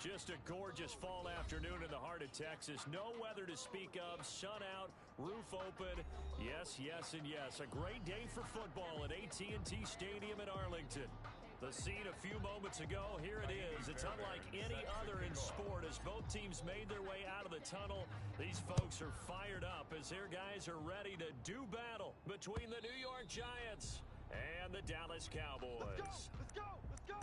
Just a gorgeous fall afternoon in the heart of Texas. No weather to speak of. Sun out, roof open. Yes, yes, and yes. A great day for football at AT&T Stadium in Arlington. The scene a few moments ago, here it is. It's unlike any other in sport as both teams made their way out of the tunnel. These folks are fired up as their guys are ready to do battle between the New York Giants and the Dallas Cowboys. Let's go! Let's go! Let's go!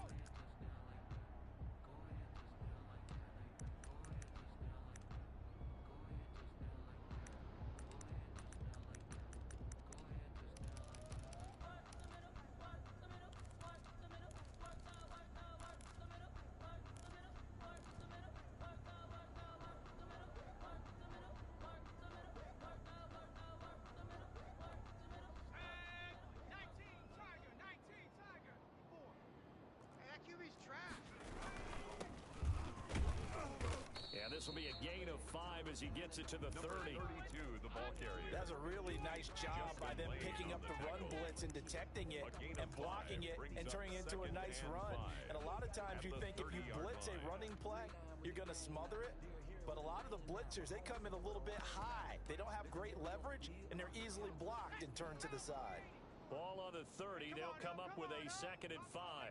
Yeah, this will be a gain of 5 as he gets it to the 30. 32, the ball carrier. That's a really nice job by them picking up the run blitz and detecting it and blocking it and turning it into a nice run. And a lot of times you think if you blitz a running play, you're going to smother it. But a lot of the blitzers, they come in a little bit high. They don't have great leverage, and they're easily blocked and turned to the side. Ball on the 30. They'll come up with a 2nd and 5.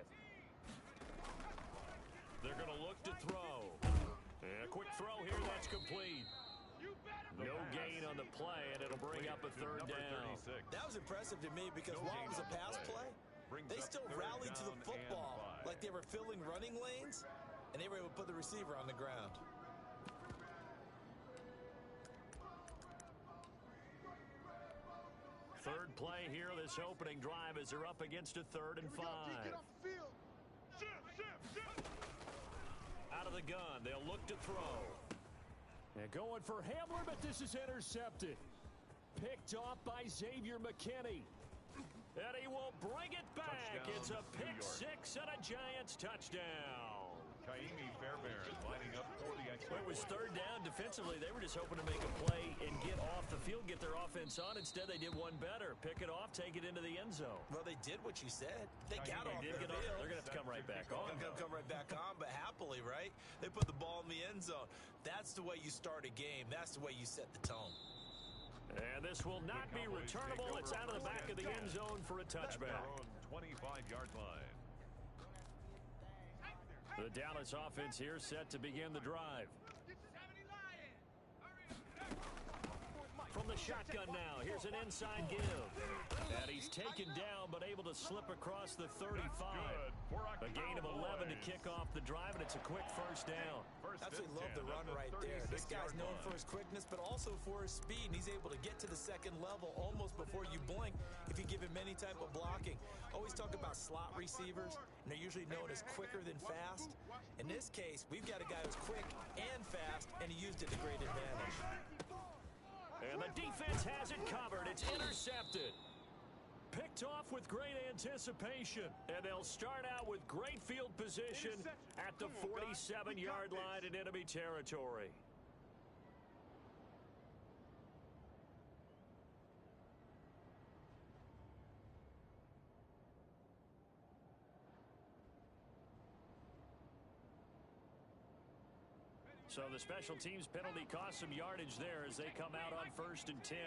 They're going to look to throw. And a quick throw here, that's complete. No gain on the play, and it'll bring up a 3rd down. That was impressive to me because while it was a pass play, they still rallied to the football like they were filling running lanes, and they were able to put the receiver on the ground. Third play here, this opening drive as they're up against a 3rd and 5. Get off the field. Out of the gun, they'll look to throw. And going for Hamler, but this is intercepted. Picked off by Xavier McKinney. And he will bring it back. Touchdown, It's a pick 6 and a Giants touchdown. Kaimi Fairbairn lining up for the extra. It was 3rd down. Defensively, they were just hoping to make a play and get off the field, get their offense on. Instead, they did one better. Pick it off, take it into the end zone. Well, they did what you said. They got off the field. They're going to have to come right back on. Come right back on, but happily, right? They put the ball in the end zone. That's the way you start a game. That's the way you set the tone. And this will not be returnable. It's out of the back of the end zone for a touchback. 25-yard line. The Dallas offense here set to begin the drive. From the shotgun now, here's an inside give. And he's taken down, but able to slip across the 35. A gain of 11 to kick off the drive, and it's a quick 1st down. Absolutely love the run right there. This guy's known for his quickness, but also for his speed. And he's able to get to the 2nd level almost before you blink if you give him any type of blocking. Always talk about slot receivers, and they're usually known as quicker than fast. In this case, we've got a guy who's quick and fast, and he used it to great advantage. And the defense has it covered. It's intercepted. Picked off with great anticipation. And they'll start out with great field position at the 47-yard line in enemy territory. So the special teams penalty cost some yardage there as they come out on 1st and 10.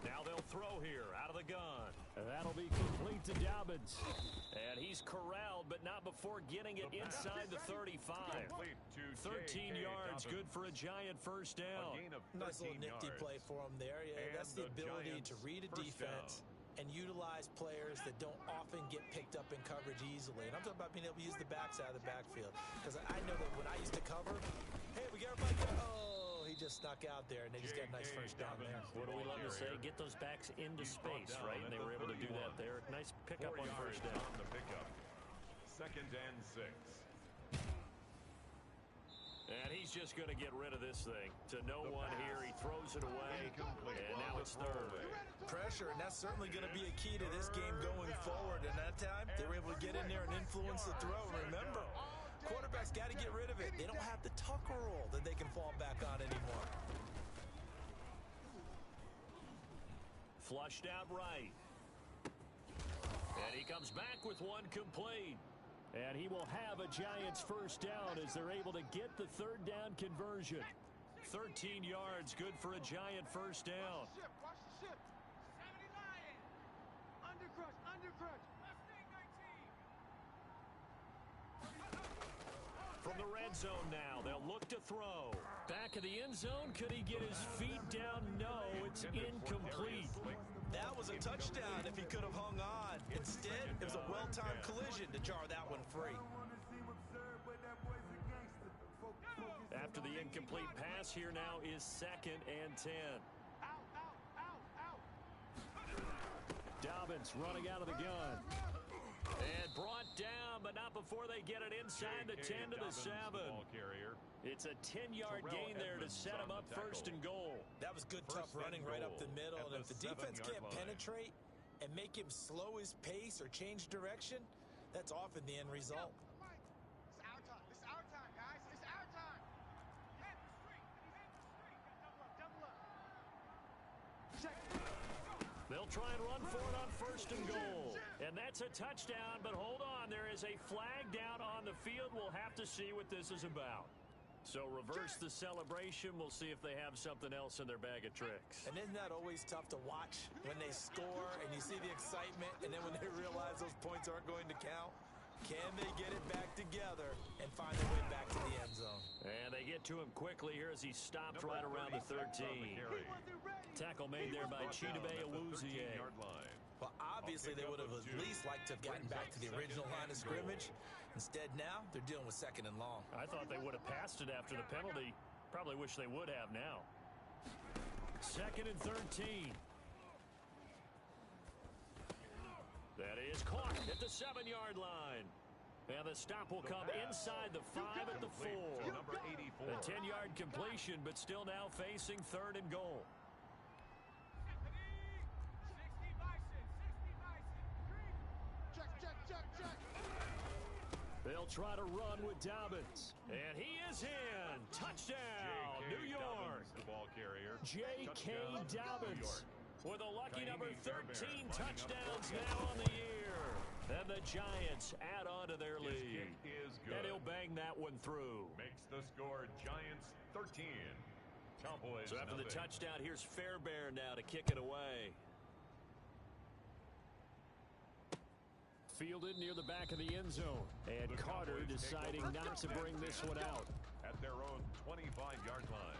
Now they'll throw here out of the gun. And that'll be complete to Dobbins. And he's corralled, but not before getting it inside the 35. 13 yards, good for a Giant 1st down. Nice little nifty play for him there. Yeah, that's the ability to read a defense and utilize players that don't often get picked up in coverage easily. And I'm talking about being able to use the backside of the backfield. Because I know that when I used to cover, hey, we got everybody go. Oh, he just snuck out there, and they just got a nice 1st down there. What do we love to say? Get those backs into space, right? And they were able to do that there. Nice pickup on 1st down. The pickup. 2nd and 6. And he's just going to get rid of this thing. To no one here. He throws it away. And now it's 3rd. Pressure, and that's certainly going to be a key to this game going forward. And that time, they were able to get in there and influence the throw. Remember, quarterbacks got to get rid of it. They don't have the tucker roll that they can fall back on anymore. Flushed out right. And he comes back with one complete. And he will have a Giants first down as they're able to get the third down conversion. 13 yards, good for a Giant first down. Watch the ship. 70 Lion. Undercrush, undercrush. Mustang 19. From the red zone now, they'll look to throw. Back of the end zone, could he get his feet down? No, it's incomplete. That was a touchdown if he could have hung on. Instead, it was a well-timed collision to jar that one free. After the incomplete pass, here now is 2nd and 10. Out. Dobbins running out of the gun. And brought down, but not before they get it inside the 10 to the 7. It's a 10-yard gain there to set him up first and goal. That was good, tough running right up the middle. And if the defense can't penetrate and make him slow his pace or change direction, that's often the end result. It's our time. It's our time, guys. It's our time. Head the street. Double up. Check. They'll try and run for it on first and goal. And that's a touchdown, but hold on. There is a flag down on the field. We'll have to see what this is about. So reverse the celebration. We'll see if they have something else in their bag of tricks. And isn't that always tough to watch when they score and you see the excitement, and then when they realize those points aren't going to count? Can they get it back together and find their way back to the end zone? And they get to him quickly here as he stopped right around the 13. Tackle made there by Chidobe Awuzie. Well, obviously they would have at least liked to have gotten back to the original line of scrimmage. Instead, now they're dealing with 2nd and long. I thought they would have passed it after the penalty. Probably wish they would have now. 2nd and 13. That is caught at the 7-yard line. And the stop will come inside the 5 at the 4. Number 84. A 10-yard completion, but still now facing 3rd and goal. 60 Bison. Check. They'll try to run with Dobbins. And he is in. Touchdown, New York. The ball carrier. J.K. Dobbins with a lucky number 13 touchdowns now on the year. And the Giants add on to their lead. And he'll bang that one through. Makes the score Giants 13. Cowboys So after the nothing. touchdown, here's Fairbairn now to kick it away. Fielded near the back of the end zone. And The Carter Cowboys deciding take over not to bring this one out. At their own 25-yard line.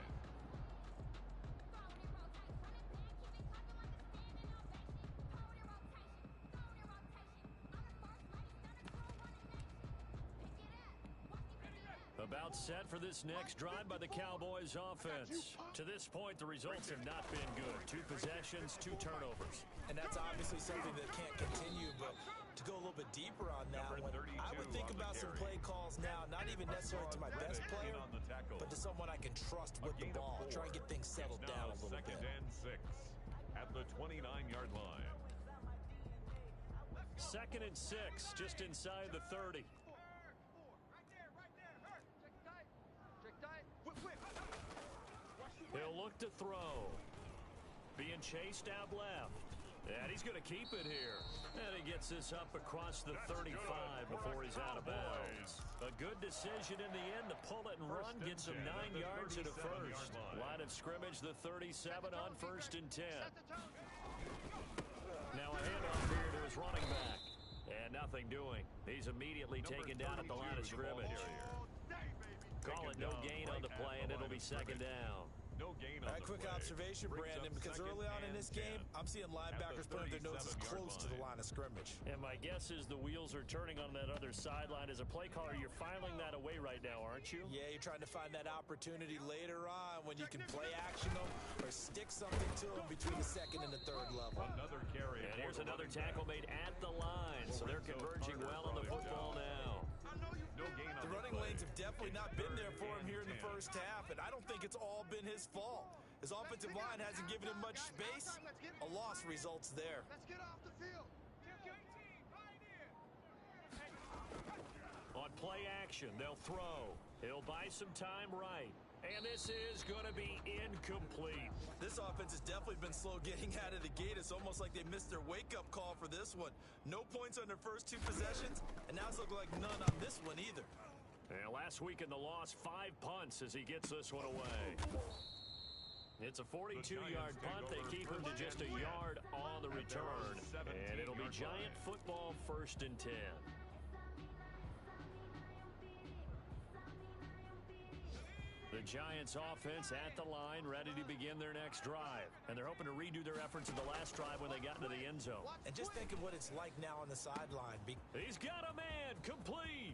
About set for this next drive by the Cowboys offense. To this point, the results have not been good. 2 possessions, 2 turnovers. And that's obviously something that can't continue, but to go a little bit deeper on that one, I would think about some play calls now, not even necessarily to my best player, but to someone I can trust with the ball. Try and get things settled down a little bit. 2nd and 6 at the 29-yard line. 2nd and 6, just inside the 30. He'll look to throw. Being chased out left. And he's going to keep it here. And he gets this up across the 35 before he's out of bounds. A good decision in the end to pull it and run. Gets him 9 yards at a first. Line of scrimmage, the 37 on 1st and 10. Now a handoff here to his running back. And nothing doing. He's immediately taken down at the line of scrimmage. Call it no gain on the play, and it'll be 2nd down. No gain All on right, the quick play. observation, Brings Brandon, up because 2nd early on in and this game, 10. I'm seeing linebackers putting their noses 37-yard close to the line of scrimmage. And my guess is the wheels are turning on that other sideline. As a play caller, you're filing that away right now, aren't you? Yeah, you're trying to find that opportunity later on when you can play action them or stick something to them between the 2nd and the 3rd level. Another carry. And here's another tackle made at the line, so they're converging well on the football now. No gain on The running lanes have definitely not been there for him here in the first half, and I don't think it's all been his fault. His offensive line hasn't given him much space. A loss results there. Let's get off the field. On play action, they'll throw. He'll buy some time right. And this is going to be incomplete. This offense has definitely been slow getting out of the gate. It's almost like they missed their wake-up call for this one. No points on their first 2 possessions, and now it's looking like none on this one either. And last week in the loss, 5 punts as he gets this one away. It's a 42-yard punt. They keep him to just a yard on the return. And it'll be Giant football 1st and 10. The Giants offense at the line, ready to begin their next drive. And they're hoping to redo their efforts in the last drive when they got into the end zone. And just think of what it's like now on the sideline. He's got a man, complete,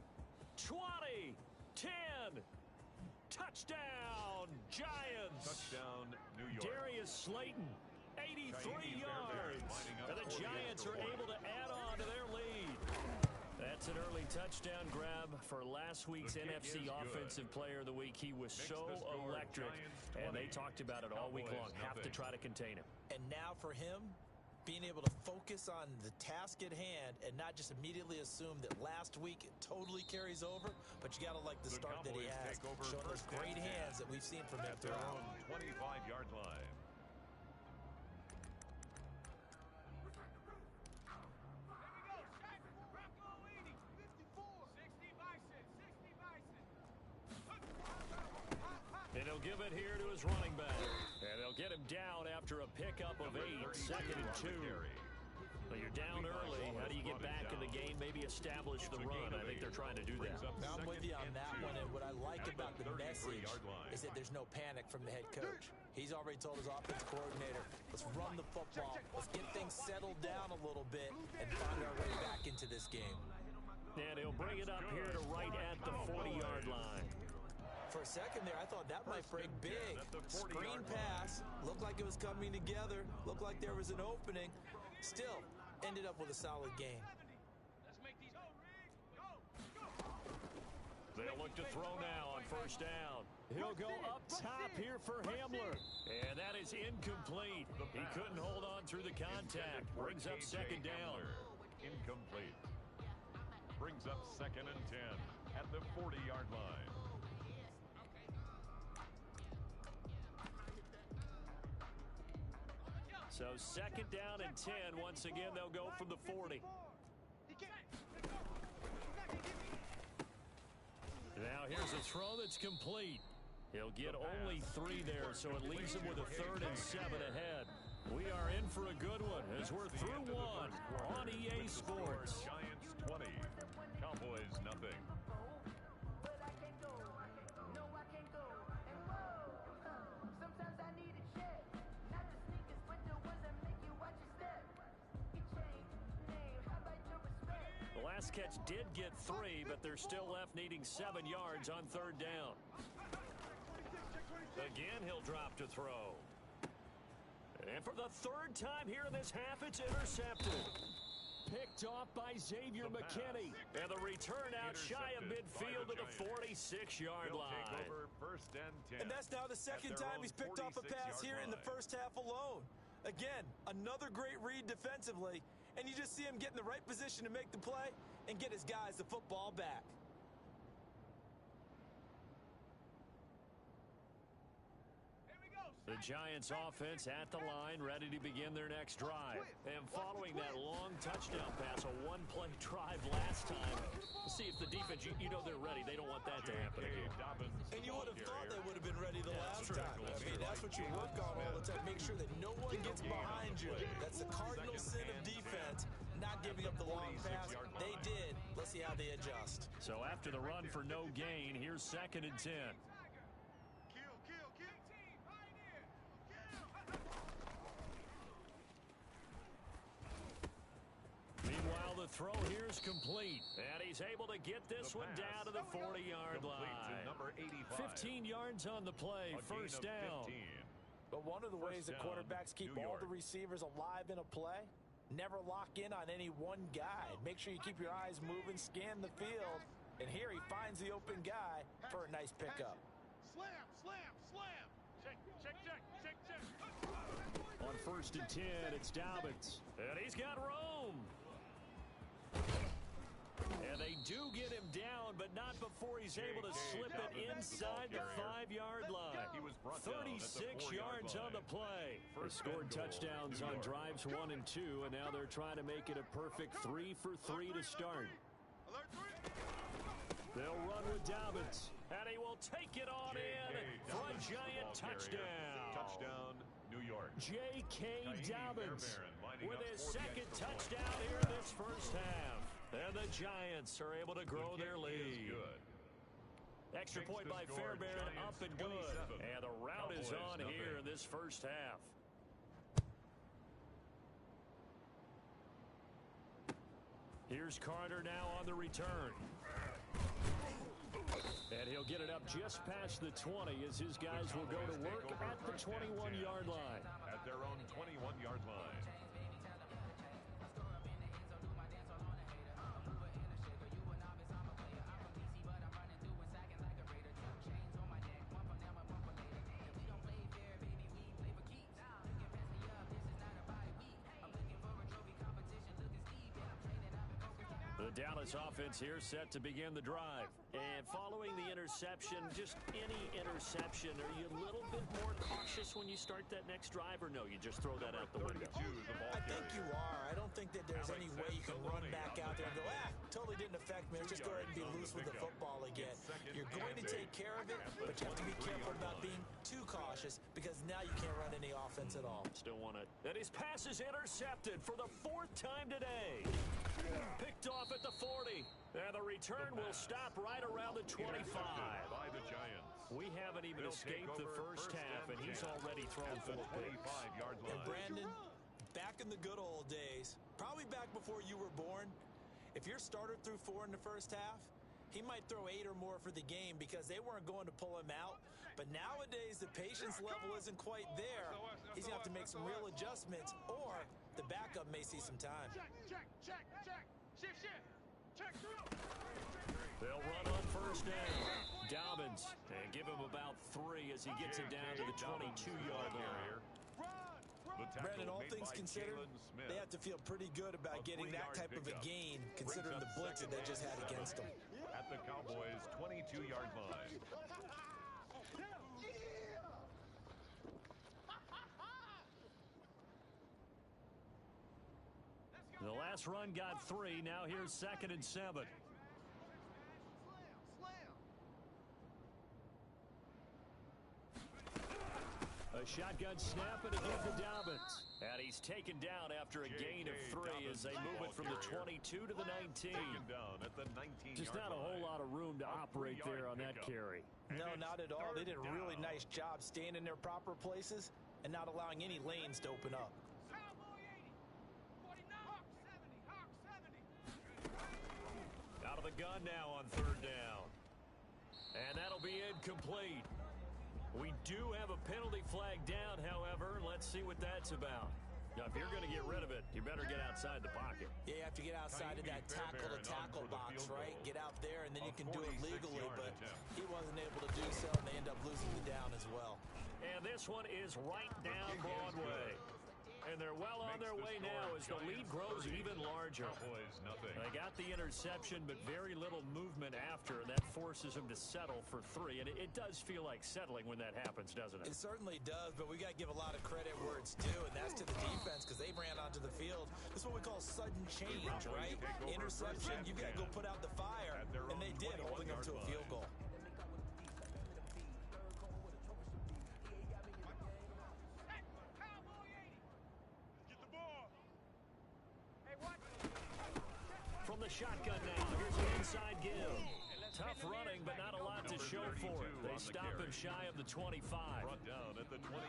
20, 10, touchdown, Giants. Touchdown, New York. Darius Slayton, 83 yards. And the Giants are able to add on to their lead. That's an early touchdown grab for last week's NFC Offensive Player of the Week. He was so electric, and they talked about it all week long. Have to try to contain him. And now for him, being able to focus on the task at hand and not just immediately assume that last week it totally carries over, but you got to like the start that he has, showing those great hands that we've seen from him throughout. 25-yard line. And he'll give it here to his running back. And they'll get him down after a pickup of 8, 2nd and 2. Well, you're down early. How do you get back in the game? Maybe establish the run. I think they're trying to do that. I'm with you on that one, and what I like about the message is that there's no panic from the head coach. He's already told his offense coordinator, let's run the football, let's get things settled down a little bit, and find our way back into this game. And he'll bring it up here to right at the 40-yard line. For a second there, I thought that might break big. Screen pass, looked like it was coming together, looked like there was an opening. Still, ended up with a solid game. They'll look to throw now on 1st down. He'll go up top here for Hamler. And that is incomplete. He couldn't hold on through the contact. Brings up 2nd down. Incomplete. Brings up 2nd and 10 at the 40-yard line. So 2nd down and 10. Once again, they'll go from the 40. Now here's a throw that's complete. He'll get only 3 there, so it leaves him with a 3rd and 7 ahead. We are in for a good one as we're through one on EA Sports. Giants 20, Cowboys nothing. The last catch did get 3, but they're still left needing 7 yards on 3rd down. Again, he'll drop to throw. And for the 3rd time here in this half, it's intercepted. Picked off by Xavier McKinney. And the return out shy of midfield to the 46-yard line. And that's now the 2nd time he's picked off a pass here in the 1st half alone. Again, another great read defensively. And you just see him get in the right position to make the play and get his guys the football back. The Giants offense at the line, ready to begin their next drive. And following that long touchdown pass, a one-play drive last time. We'll see if the defense, you know they're ready. They don't want that to happen again. And you would have thought they would have been ready the last time. I mean, that's what you work on all the time. Make sure that no one gets behind you. That's the cardinal sin of defense, not giving up the long pass. They did. Let's see how they adjust. So after the run for no gain, here's 2nd and 10. Meanwhile, the throw here is complete. And he's able to get this one down to the 40-yard line. 15 yards on the play, 1st down. But one of the ways that quarterbacks keep all the receivers alive in a play, never lock in on any one guy. Make sure you keep your eyes moving, scan the field. And here he finds the open guy for a nice pickup. Slam, slam, slam. Check, check, check, check, check. On 1st and 10, it's Dobbins. And he's got Rome. And they do get him down, but but not before he's able to slip it inside the 5-yard line. 36 yards on the play. They scored touchdowns on drives 1 and 2, and now they're trying to make it a perfect 3 for 3 to start. They'll run with Dobbins, and he will take it on in for a giant touchdown. Touchdown, New York. J.K. Dobbins with his second touchdown here in this first half. And the Giants are able to grow their lead. Extra point by Fairbairn, up and good. And the rout is on here in this first half. Here's Carter now on the return. And he'll get it up just past the 20 as his guys will go to work at the 21-yard line. At their own 21-yard line. The Dallas offense here set to begin the drive. And following the interception, just any interception, are you a little bit more cautious when you start that next drive, or no, you just throw that out the window? I think you are. I don't think that there's any way you can run back out there and go, totally didn't affect me. Let's just go ahead and be loose with the football again. You're going to take care of it, but you have to be careful about being too cautious because now you can't run any offense at all. Still want it. And his pass is intercepted for the 4th time today. Picked off at the 40. And the return will stop right around the 25. By the Giants. We haven't even escaped the first half, and he's already thrown 4 picks. And Brandon, back in the good old days, probably back before you were born, if your starter threw 4 in the first half, he might throw 8 or more for the game because they weren't going to pull him out. But nowadays, the patience level isn't quite there. He's going to have to make some real adjustments, or the backup may see some time. Check. Shift. Check through. They'll run on first down. Dobbins, and give him about 3 as he gets it down to the 22-yard line. Brandon, all things considered, they have to feel pretty good about getting that type of a gain, considering the blitz that they just had against them. At the Cowboys' 22-yard line. The last run got 3. Now here's 2nd and 7. A shotgun snap and a give to Dobbins. And he's taken down after a gain of 3 as they move it from the 22 to the 19. Just not a whole lot of room to operate there on that carry. No, not at all. They did a really nice job staying in their proper places and not allowing any lanes to open up. Out of the gun now on 3rd down. And that'll be incomplete. We do have a penalty flag down, however. Let's see what that's about. Now, if you're going to get rid of it, you better get outside the pocket. Yeah, you have to get outside of that tackle-to-tackle box, right? Get out there, and then you can do it legally, but he wasn't able to do so, and they end up losing the down as well. And this one is right down Broadway. And they're well on their way now as the lead grows even larger. They got the interception, but very little movement after, and that forces them to settle for 3. And it does feel like settling when that happens, doesn't it? It certainly does, but we got to give a lot of credit where it's due, and that's to the defense because they ran onto the field. This is what we call sudden change, right? Interception, you've got to go put out the fire, and they did, holding them to a field goal. From the shotgun now, here's an inside give. Tough running, but not a lot to show for it. They stop him shy of the 25.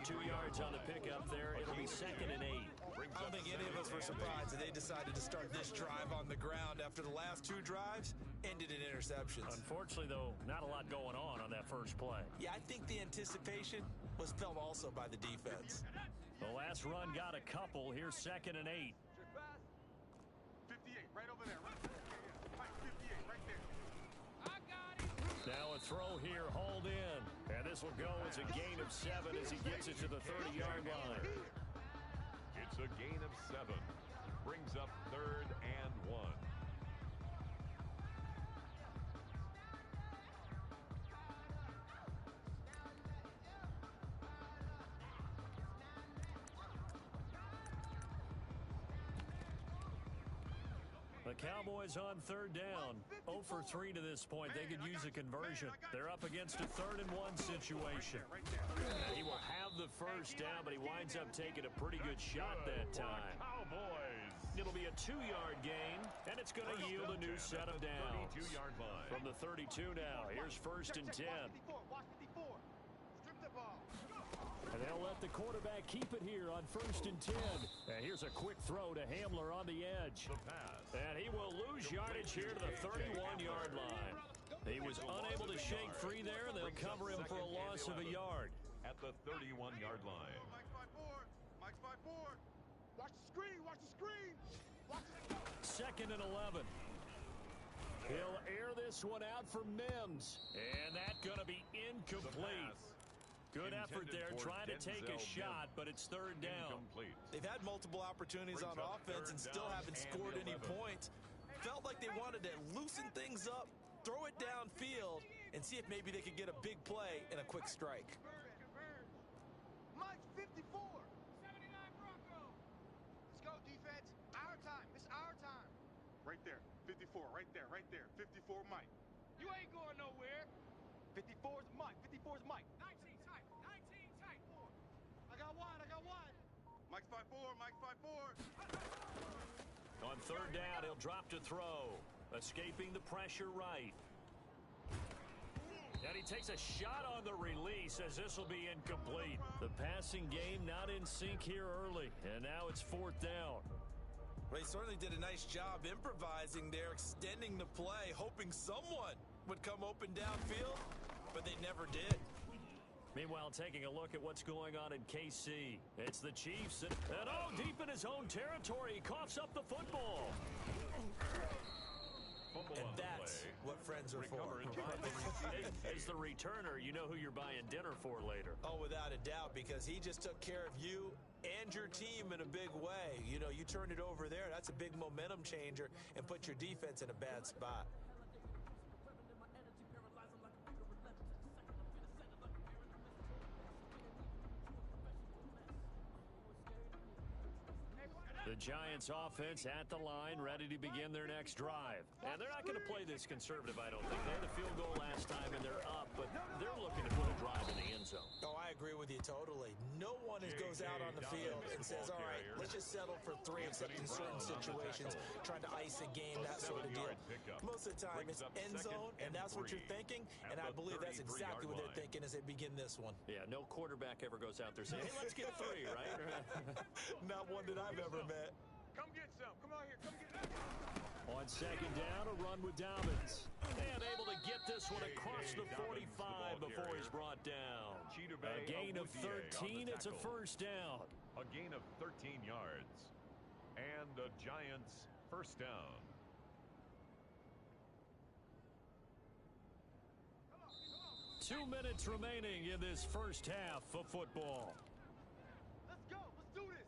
2 yards on the pickup there. It'll be 2nd and 8. I don't think any of us were surprised that they decided to start this drive on the ground after the last 2 drives ended in interceptions. Unfortunately, though, not a lot going on that first play. Yeah, I think the anticipation was felt also by the defense. The last run got a couple. Here's 2nd and 8. 58, right over there. Right there. 58, right there. I got it. Now a throw here, hauled in. And this will go as a gain of 7 as he gets it to the 30-yard line. It's a gain of 7. Brings up 3rd and 1. Cowboys on third down. 0 for 3 to this point. They could use a conversion. They're up against a 3rd and 1 situation. He will have the first down, but he winds up taking a pretty good shot that time. Cowboys. It'll be a 2-yard gain, and it's going to yield a new set of downs. 32-yard line. From the 32 now, here's 1st and 10. Watch 54. Strip the ball. And they'll let the quarterback keep it here on 1st and 10. And here's a quick throw to Hamler on the edge. The pass. And he will lose yardage here to the 31-yard line. He was unable to shake free there, and they'll cover him for a loss of a yard. At the 31-yard line. Mike's 5-4. Mike's 5-4. Watch the screen. Watch the screen. Watch the 2nd and 11. He'll air this one out for Mims. And that's going to be incomplete. Good effort there, trying to take a shot, but it's 3rd down. Incomplete. They've had multiple opportunities on offense and still haven't scored any points. Felt like they wanted to loosen things up, throw it downfield, and see if maybe they could get a big play and a quick strike. Mike's 54. 79 Broncos. Let's go, defense. Our time. It's our time. Right there. 54. Right there. Right there. 54 Mike. You ain't going nowhere. 54's Mike. 54's Mike. 19 tight. 19 tight. I got one. I got one. Mike's 5-4. Mike's 5-4. On 3rd down, he'll drop to throw. Escaping the pressure right. And he takes a shot on the release as this will be incomplete. The passing game not in sync here early. And now it's 4th down. Well, he certainly did a nice job improvising there, extending the play, hoping someone would come open downfield, but they never did. Meanwhile, taking a look at what's going on in KC. It's the Chiefs, and deep in his own territory, he coughs up the football. And that's what friends are for. As the returner, you know who you're buying dinner for later. Oh, without a doubt, because he just took care of you and your team in a big way. You know, you turn it over there, that's a big momentum changer, and put your defense in a bad spot. The Giants offense at the line, ready to begin their next drive. And they're not going to play this conservative, I don't think. They had a field goal last time, and they're up, but they're looking to put a drive in the end zone. Oh, I agree with you totally. No one goes out on the field and says, all right, let's just settle for 3, except in certain situations, trying to ice a game, that sort of deal. Most of the time, it's end zone, and that's what you're thinking, and I believe that's exactly what they're thinking as they begin this one. Yeah, no quarterback ever goes out there saying, hey, let's get 3, right? Not one that I've ever met. Come get some. Come out here. Come get some. On 2nd down, a run with Dobbins. And able to get this one across the 45 before he's brought down. A gain of 13, it's a 1st down. A gain of 13 yards. And the Giants' 1st down. Two minutes remaining in this first half of football. Let's go. Let's do this.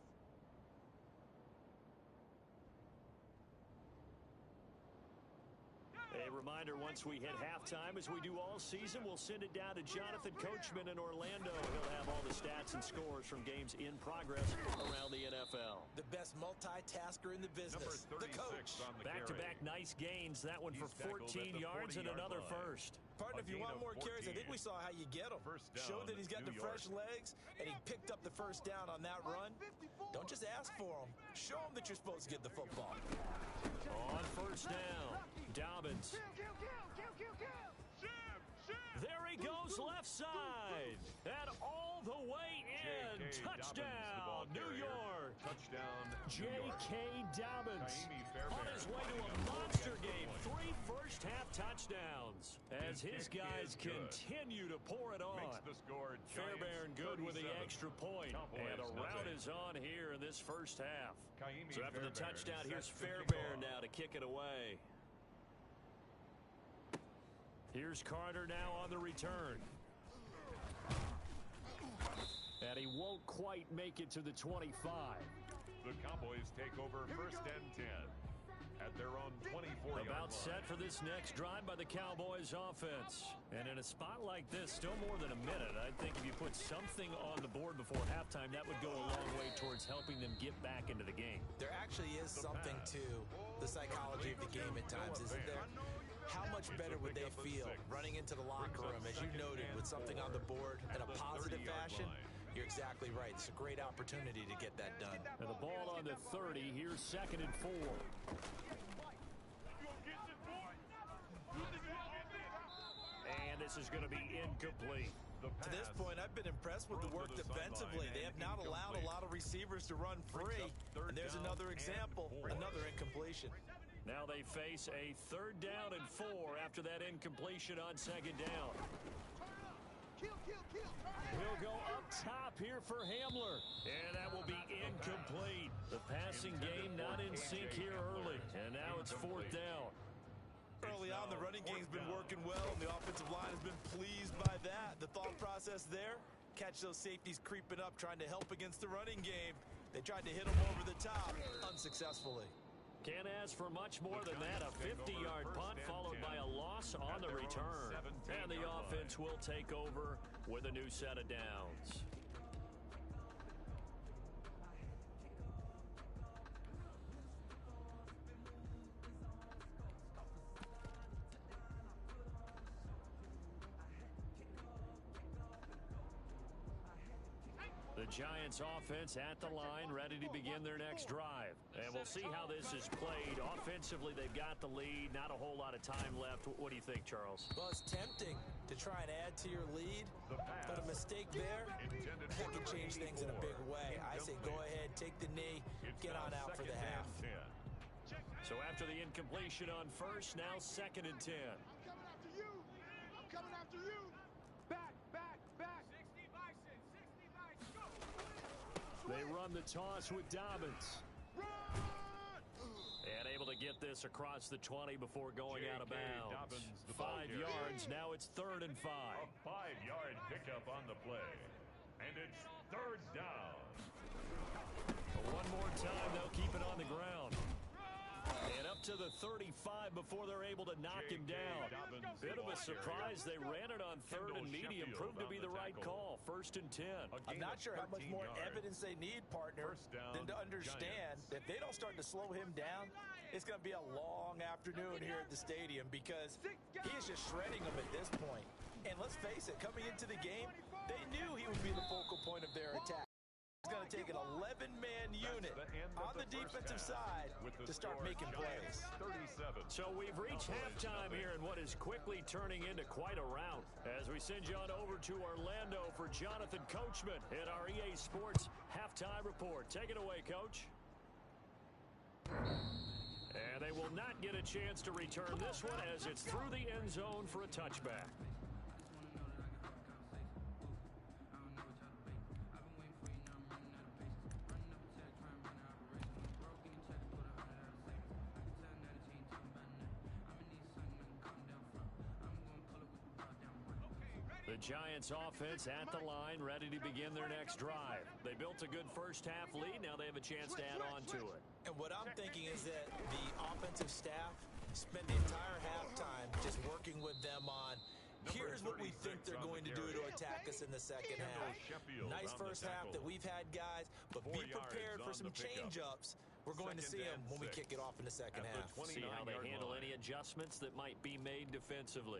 A reminder, once we hit halftime, as we do all season, we'll send it down to Jonathan Coachman in Orlando. He'll have all the stats and scores from games in progress around the NFL. The best multitasker in the business, the coach. Back-to-back nice gains. That one for 14 yards and another first. Partner, if you want more carries, I think we saw how you get them. Showed that he's got the fresh legs, and he picked up the 1st down on that run. Don't just ask for them. Show them that you're supposed to get the football. On 1st down, Dobbins. There he goes, left side. And all the way in. Touchdown, New York. Touchdown, J.K. Dobbins on his way to a monster game. 3 first-half touchdowns as his guys continue to pour it on. Makes the score Fairbairn good with the extra point. And a rout is on here in this first half. So after the touchdown, here's Fairbairn now to kick it away. Here's Carter now on the return. And he won't quite make it to the 25. The Cowboys take over 1st and 10 at their own 24-yard line. About set for this next drive by the Cowboys offense. And in a spot like this, still more than a minute, I think if you put something on the board before halftime, that would go a long way towards helping them get back into the game. There actually is something to the psychology of the game at times, isn't there? How much better would they feel running into the locker room, as you noted, with something on the board in a positive fashion? You're exactly right. It's a great opportunity to get that done. And the ball on the 30. Here's 2nd and 4. And this is going to be incomplete. To this point, I've been impressed with the work defensively. They have not allowed a lot of receivers to run free. And there's another example, another incompletion. Now they face a 3rd down and 4 after that incompletion on 2nd down. He'll go up top here for Hamler. And that will be incomplete. The passing game not in sync here early. And now it's 4th down. Early on, the running game's been working well, and the offensive line has been pleased by that. The thought process there, catch those safeties creeping up, trying to help against the running game. They tried to hit them over the top, unsuccessfully. Can't ask for much more than that. A 50-yard punt followed by a loss on the return. And the offense will take over with a new set of downs. The Giants offense at the line, ready to begin their next drive. And we'll see how this is played. Offensively, they've got the lead. Not a whole lot of time left. What do you think, Charles? Well, it's tempting to try and add to your lead, but a mistake there, that can change things in a big way. I say go ahead, take the knee, get on out for the half. So after the incompletion on 1st, now 2nd and 10. I'm coming after you. I'm coming after you. Back, back, back. 60 Bison, 60 Bison, go. They run the toss with Dobbins. Run! And able to get this across the 20 before going out of bounds. 5 yards, now it's 3rd and 5. A 5-yard pickup on the play. And it's 3rd down. One more time, they'll keep it on the ground. And up to the 35 before they're able to knock him down. Bit of a surprise. They ran it on 3rd and medium. Proved to be the right call. 1st and 10. I'm not sure how much more evidence they need, partner, than to understand that if they don't start to slow him down, it's going to be a long afternoon here at the stadium, because he is just shredding them at this point. And let's face it, coming into the game, they knew he would be the focal point of their attack. It's going to take an 11-man unit on the defensive side to start making plays. So we've reached halftime here in what is quickly turning into quite a rout. As we send you on over to Orlando for Jonathan Coachman in our EA Sports Halftime Report. Take it away, Coach. And they will not get a chance to return this one as it's through the end zone for a touchback. The Giants offense at the line, ready to begin their next drive. They built a good first-half lead. Now they have a chance to add on to it. And what I'm thinking is that the offensive staff spent the entire halftime just working with them on, here's what we think they're going to do to attack us in the second half. Nice first half that we've had, guys, but be prepared for some change-ups. We're going to see them when we kick it off in the second half. See how they handle any adjustments that might be made defensively.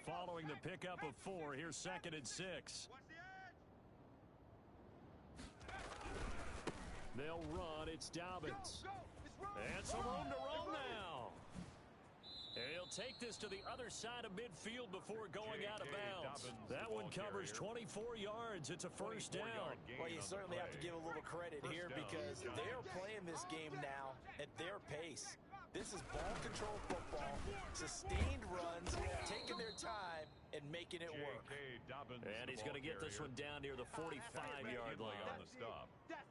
Following the pickup of 4, here's 2nd and 6. They'll run. It's Dobbins. And some room to roam now. And he'll take this to the other side of midfield before going out of bounds. That one covers 24 yards. It's a 1st down. Well, you certainly have to give a little credit here, because they are playing this game now at their pace. This is ball control football, sustained runs, taking their time and making it work. And he's going to get this one down near the 45-yard line.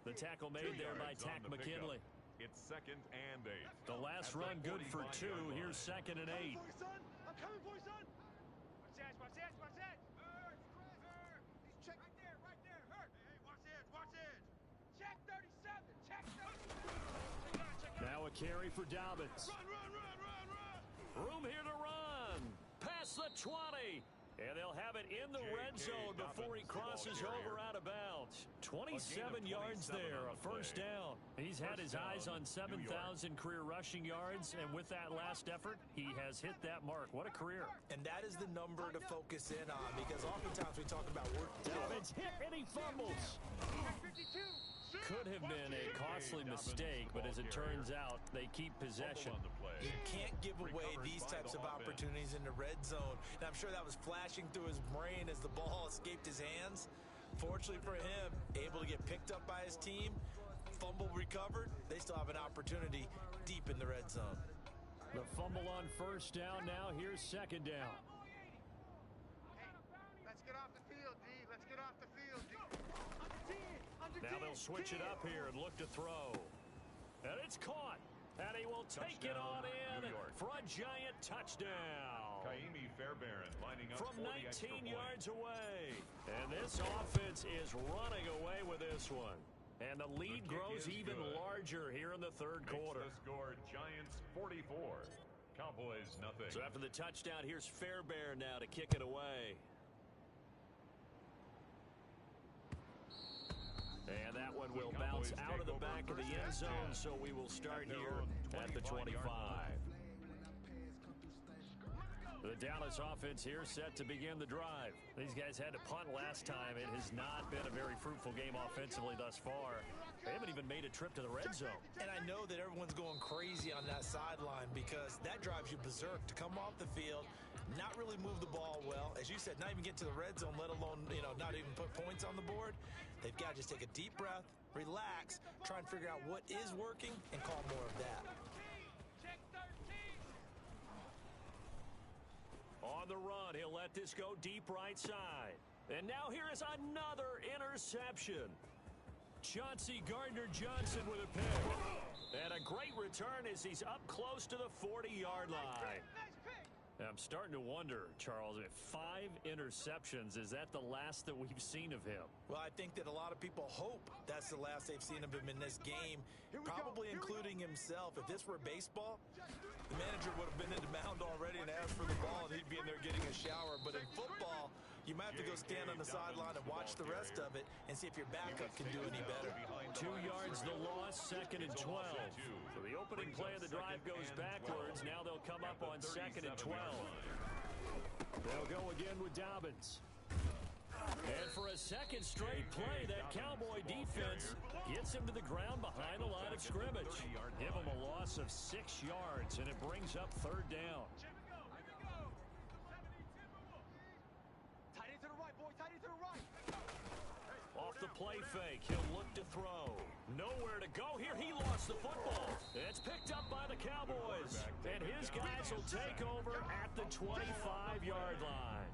The tackle made there by Tack McKinley. It's 2nd and 8. The last run good for 2. Here's 2nd and 8. I'm coming for you, son. Watch that, watch that, watch that. He's check right there, right there. Hurt. Hey, watch this, watch this. Check 37, check 37. Now a carry for Dobbins. Run, run, run, run, run. Room here to run. Past the 20. And they'll have it in the red zone before he crosses over out of bounds. 27 yards there, a first down. He's had his eyes on 7,000 career rushing yards, and with that last effort, he has hit that mark. What a career. And that is the number to focus in on, because oftentimes we talk about work. Dobbins hit and he fumbles. Could have been a costly mistake, but as it turns out, they keep possession. You can't give away these types of opportunities in the red zone. And I'm sure that was flashing through his brain as the ball escaped his hands. Fortunately for him, able to get picked up by his team, fumble recovered. They still have an opportunity deep in the red zone. The fumble on first down. Now here's second down. Let's get off the field, D. Let's get off the field, D. Now they'll switch it up here and look to throw. And it's caught. And he will take it on in for a giant touchdown. Kaimi Fairbairn lining up from 19 yards away. And this offense is running away with this one. And the lead grows even larger here in the third quarter. The score, Giants 44, Cowboys nothing. So after the touchdown, here's Fairbairn now to kick it away. And that one will bounce out of the back of the end zone, so we will start here at the 25. The Dallas offense here set to begin the drive. These guys had to punt last time. It has not been a very fruitful game offensively thus far. They haven't even made a trip to the red zone. And I know that everyone's going crazy on that sideline because that drives you berserk to come off the field, not really move the ball well. As you said, not even get to the red zone, let alone, not even put points on the board. They've got to just take a deep breath, relax, try and figure out what is working, and call more of that. On the run, he'll let this go deep right side. And now here is another interception. Chauncey Gardner-Johnson with a pick. And a great return as he's up close to the 40-yard line. I'm starting to wonder, Charles, if 5 interceptions, is that the last that we've seen of him? Well, I think that a lot of people hope that's the last they've seen of him in this game, probably including himself. If this were baseball, the manager would have been in the mound already and asked for the ball, and he'd be in there getting a shower. But in football, you might have to go stand on the sideline and watch the rest of it and see if your backup can do any better. 2 yards the loss, second and 12. So the opening play of the drive goes backwards. Now they'll come up on second and 12. They'll go again with Dobbins. And for a second straight play, that Cowboy defense gets him to the ground behind the line of scrimmage. Give him a loss of 6 yards, and it brings up third down. Tight end to the right, boy. Tight end to the right. Off the play fake, he'll look to throw. Nowhere to go here. He lost the football. It's picked up by the Cowboys. And his guys will take over at the 25-yard line.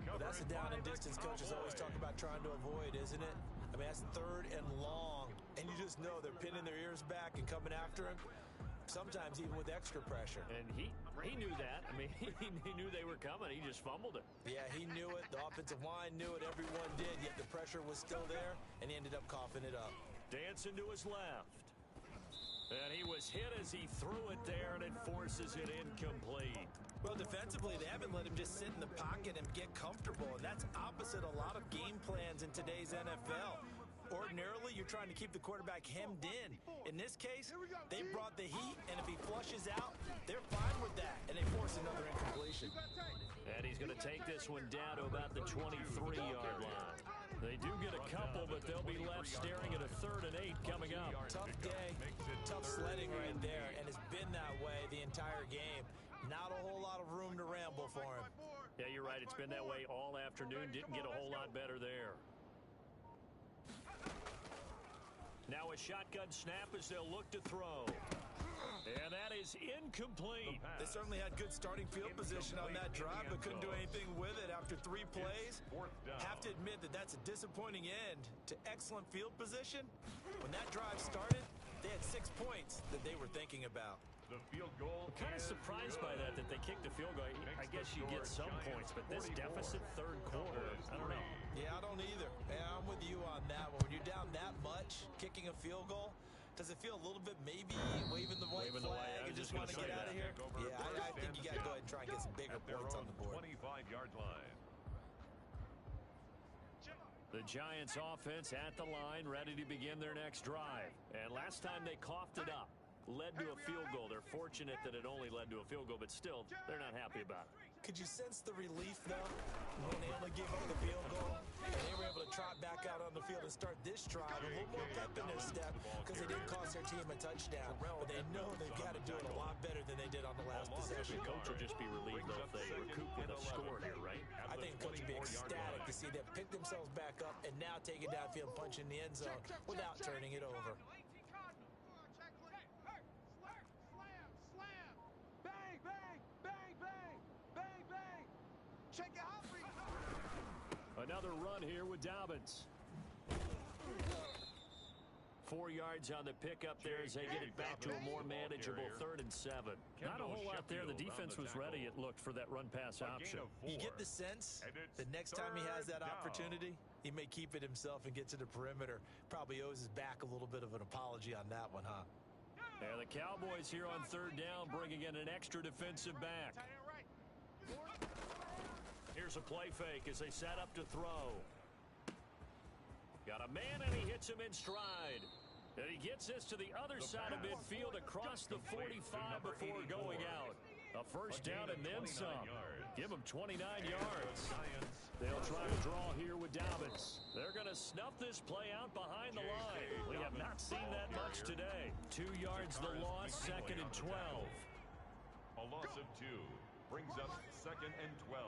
Well, that's the down and distance coaches always talk about trying to avoid, isn't it? I mean, that's third and long. And you just know they're pinning their ears back and coming after him. Sometimes even with extra pressure. And he knew that. I mean, he knew they were coming. He just fumbled it. Yeah, he knew it. The offensive line knew it. Everyone did. Yet the pressure was still there, and he ended up coughing it up. Dancing to his left. And he was hit as he threw it there, and it forces it incomplete. Well, defensively, they haven't let him just sit in the pocket and get comfortable, and that's opposite a lot of game plans in today's NFL. Ordinarily, you're trying to keep the quarterback hemmed in. In this case, they brought the heat, and if he flushes out, they're fine with that, and they force another incompletion. And he's going to take this one down to about the 23-yard line. They do get a couple, but they'll be left staring at a 3rd and 8 coming up. Tough day, tough sledding right there, and it's been that way the entire game. Not a whole lot of room to ramble for him. Yeah, you're right. It's been that way all afternoon. Didn't get a whole lot better there. Now a shotgun snap as they'll look to throw. And that is incomplete. They certainly had good starting field position on that drive, but couldn't do anything with it after 3 plays. Have to admit that that's a disappointing end to excellent field position. When that drive started, they had 6 points that they were thinking about. The field goal. I'm kind of surprised by that they kicked the field goal. I guess you get some points, but this deficit third quarter, I don't know. Yeah, I don't either. Yeah, I'm with you on that one. When you're down that much, kicking a field goal, does it feel a little bit maybe waving the white flag and just want to get out of here? Yeah, I think you got to go ahead and try and get some bigger points on the board. 25-yard line. The Giants offense at the line, ready to begin their next drive. And last time they coughed it up, led to a field goal. They're fortunate that it only led to a field goal, but still, they're not happy about it. Could you sense the relief, though, when they only gave up the field goal? And they were able to trot back out on the field and start this drive a little more pep in their step because they didn't cost their team a touchdown. But they know they've got to do it a lot better than they did on the last possession. The coach will just be relieved, though, if they recoup with a score here, right? I think the coach would be ecstatic to see them pick themselves back up and now take it downfield and punch in the end zone without turning it over. Another run here with Dobbins. 4 yards on the pickup there as they get it back to a more manageable 3rd and 7. Not a whole lot there. The defense was ready, it looked, for that run-pass option. You get the sense the next time he has that opportunity, he may keep it himself and get to the perimeter. Probably owes his back a little bit of an apology on that one, huh? Yeah, the Cowboys here on 3rd down, bringing in an extra defensive back. Here's a play fake as they set up to throw. Got a man, and he hits him in stride. And he gets this to the other side of midfield across the 45 before going out. A first down and then some. Give him 29 yards. They'll try to draw here with Dobbins. They're going to snuff this play out behind the line. We have not seen that much today. 2 yards the loss, 2nd and 12. A loss of 2 brings up 2nd and 12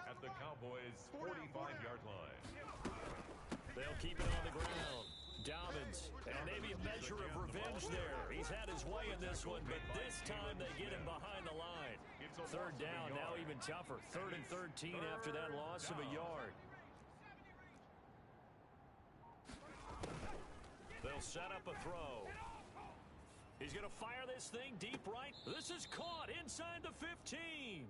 at the Cowboys' 45-yard line. They'll keep it on the ground. Dobbins, and maybe a measure of revenge there. He's had his way in this one, but this time they get him behind the line. 3rd down, now even tougher. 3rd and 13 after that loss of a yard. They'll set up a throw. He's going to fire this thing deep right. This is caught inside the 15.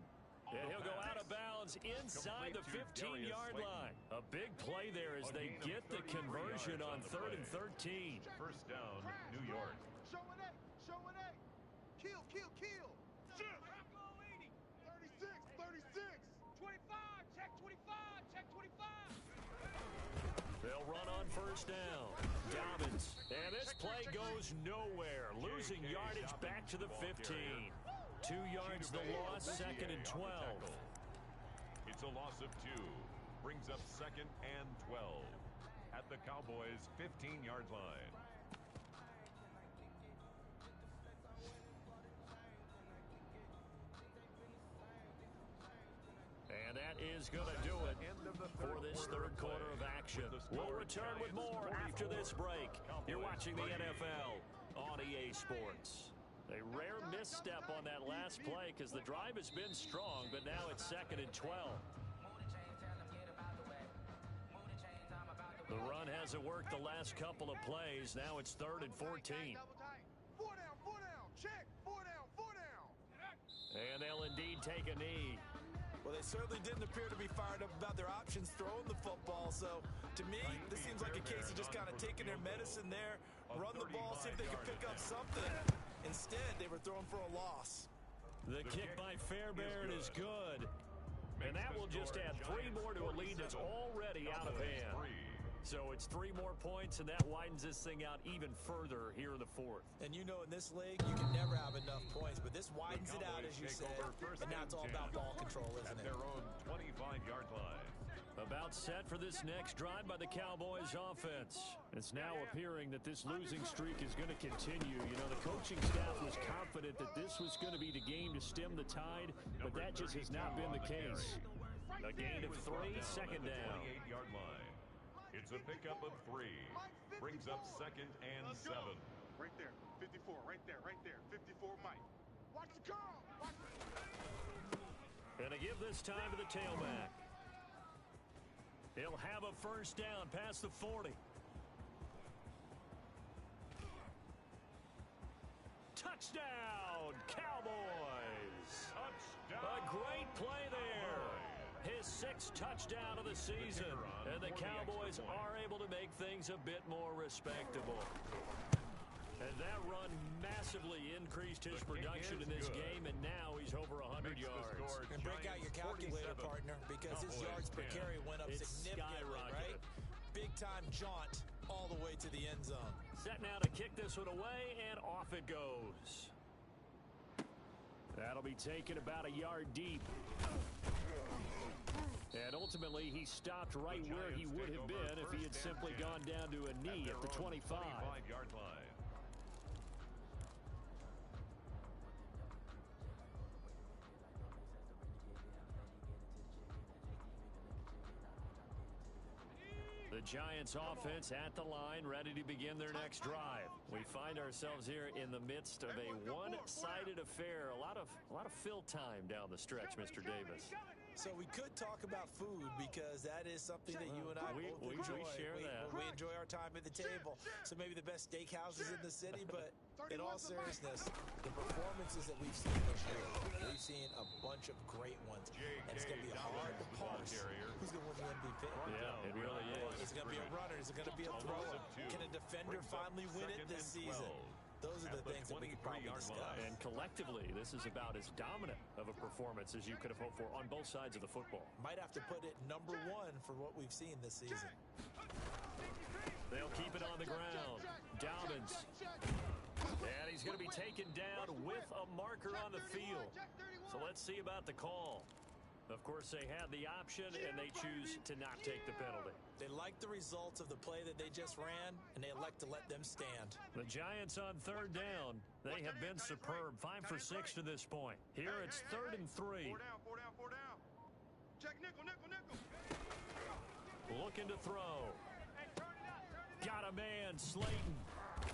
And he'll go out of bounds inside the 15-yard line. A big play there as they get the conversion on 3rd and 13. First down, New York. Show an A. Show an A. Kill, kill, kill. 36, 36. 25. Check 25. Check 25. They'll run on first down. Dobbins. And this play goes nowhere. Losing yardage back to the 15. 2 yards the loss, 2nd and 12. It's a loss of 2. Brings up 2nd and 12 at the Cowboys' 15-yard line. And that is going to do it for this 3rd quarter of action. We'll return with more after this break. You're watching the NFL on EA Sports. A rare misstep on that last play because the drive has been strong, but now it's 2nd and 12. The run hasn't worked the last couple of plays. Now it's 3rd and 14. 4 down. Check. 4 down. And they'll indeed take a knee. Well, they certainly didn't appear to be fired up about their options throwing the football. So, to me, this seems like a case of just kind of taking their medicine there, run the ball, see if they can pick up something. Instead, they were thrown for a loss. The kick by Fairbairn is good. And that will just add 3 more to a lead that's already out of hand. So it's 3 more points, and that widens this thing out even further here in the 4th. And you know, in this league, you can never have enough points, but this widens it out, as you said. And now it's all about ball control, isn't it? At their own 25-yard line. About set for this next drive by the Cowboys offense. It's now appearing that this losing streak is going to continue. You know, the coaching staff was confident that this was going to be the game to stem the tide, but that just has not been the case. A gain of 3, 2nd down. 28-yard line. It's a pickup of 3. Brings up 2nd and 7. Right there. 54. Right there. 54 Mike. Watch the curl. And to give this time to the tailback. He'll have a first down past the 40. Touchdown, Cowboys! Touchdown! A great play there. His 6th touchdown of the season. And the Cowboys are able to make things a bit more respectable. And that run massively increased his production in this game, and now he's over 100 yards. And break out your calculator, partner, because his yards per carry went up significantly, right? big-time jaunt all the way to the end zone. Set now to kick this one away, and off it goes. That'll be taken about a yard deep. And ultimately, he stopped right where he would have been if he had simply gone down to a knee at the 25-yard line. The Giants offense at the line, ready to begin their next drive. We find ourselves here in the midst of a one-sided affair. A lot of fill time down the stretch, Mr. Davis. So we could talk about food because that is something that you and I both enjoy. We share that. We enjoy our time at the table. So maybe the best steakhouses in the city, but in all seriousness, the performances that we've seen this year, we've seen a bunch of great ones. And it's going to be hard to parse who's going to win the MVP. Yeah, it really is. Is it going to be a runner? Is it going to be a thrower? Can a defender finally win it this season? Those are the things that we could probably discuss. And collectively, this is about as dominant of a performance as you could have hoped for on both sides of the football. Might have to put it number one for what we've seen this season. They'll keep it on the ground. Dobbins. And he's going to be taken down with a marker on the field. So let's see about the call. Of course, they had the option, and they choose to not take the penalty. They like the results of the play that they just ran, and they elect to let them stand. The Giants on third down. They have been superb. 5 for 6 to this point. Here it's 3rd and 3. 4 down. Check nickel. Looking to throw. Got a man, Slayton.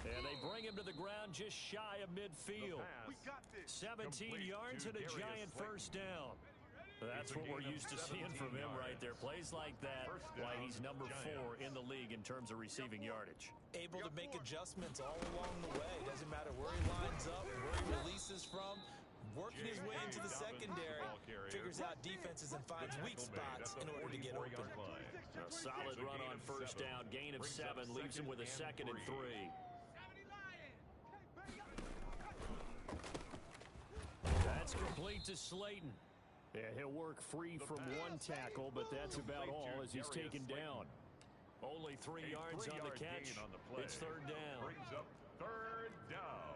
And they bring him to the ground just shy of midfield. 17 yards and a Giant first down. That's what we're used to seeing from him right there. Plays like that, why he's number 4 in the league in terms of receiving yardage. Able to make adjustments all along the way. Doesn't matter where he lines up, where he releases from. Working his way into the secondary. Figures out defenses and finds weak spots in order to get open. A solid run on first down. Gain of 7. Leaves him with a 2nd and 3. That's complete to Slayton. Yeah, he'll work free from one tackle, but that's about all as he's taken down. Only 3 yards on the catch. It's 3rd down. Brings up 3rd down.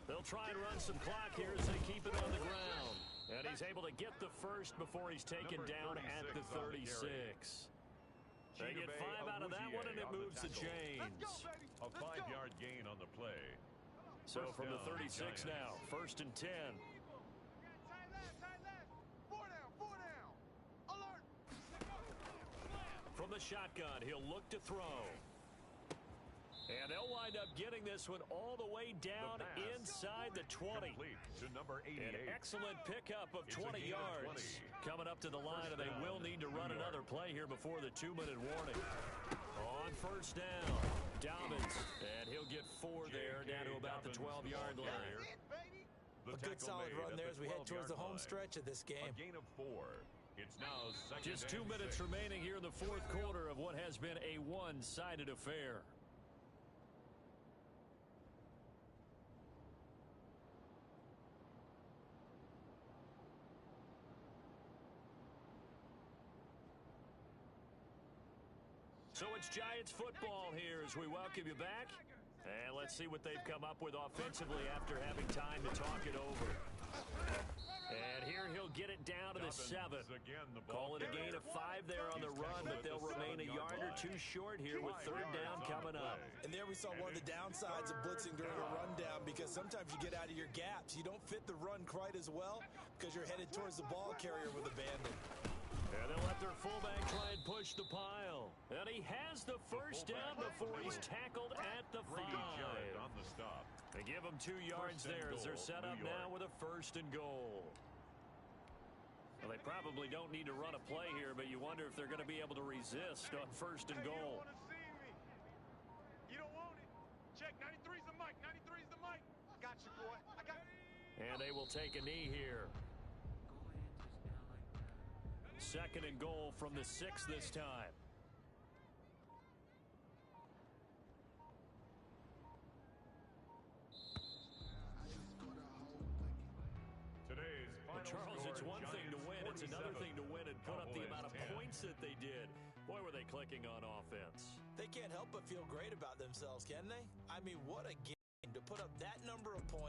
They'll try and run some clock here as they keep it on the ground. And he's able to get the first before he's taken down at the 36. They get 5 out of that one, and it moves the chains. A 5-yard gain on the play. So from the 36 now, 1st and 10. From the shotgun, he'll look to throw. And they'll wind up getting this one all the way down inside the 20. To number 88. An excellent pickup of 20 yards. Coming up to the line, and they will need to run another play here before the 2-minute warning. On first down, Dobbins, and he'll get 4 there, down to about the 12-yard line. A good solid run there as we head towards the home stretch of this game. A gain of 4. It's now just 2 minutes remaining here in the 4th quarter of what has been a one-sided affair. So it's Giants football here as we welcome you back. And let's see what they've come up with offensively after having time to talk it over. And here he'll get it down to the 7. Call it a gain of 5 there on the run, but they'll remain a yard or 2 short here with 3rd down coming up. And there we saw one of the downsides of blitzing during a rundown, because sometimes you get out of your gaps. You don't fit the run quite as well because you're headed towards the ball carrier with abandon. And they'll let their fullback try and push the pile. And he has the first down before he's tackled at the 5. On the stop. They give him 2 yards there as they're set up now with a 1st and goal. Well, they probably don't need to run a play here, but you wonder if they're going to be able to resist on 1st and goal. You don't want it. Check, 93's the mic. 93's the mic. Got you, boy. I got you. And they will take a knee here. 2nd and goal from the 6 this time. Today's final Charles, it's one thing to win, it's another another thing to win and put up the Cowboys amount of 10. points that they did. Boy, were they clicking on offense. They can't help but feel great about themselves, can they? I mean, what a game to put up that number of points.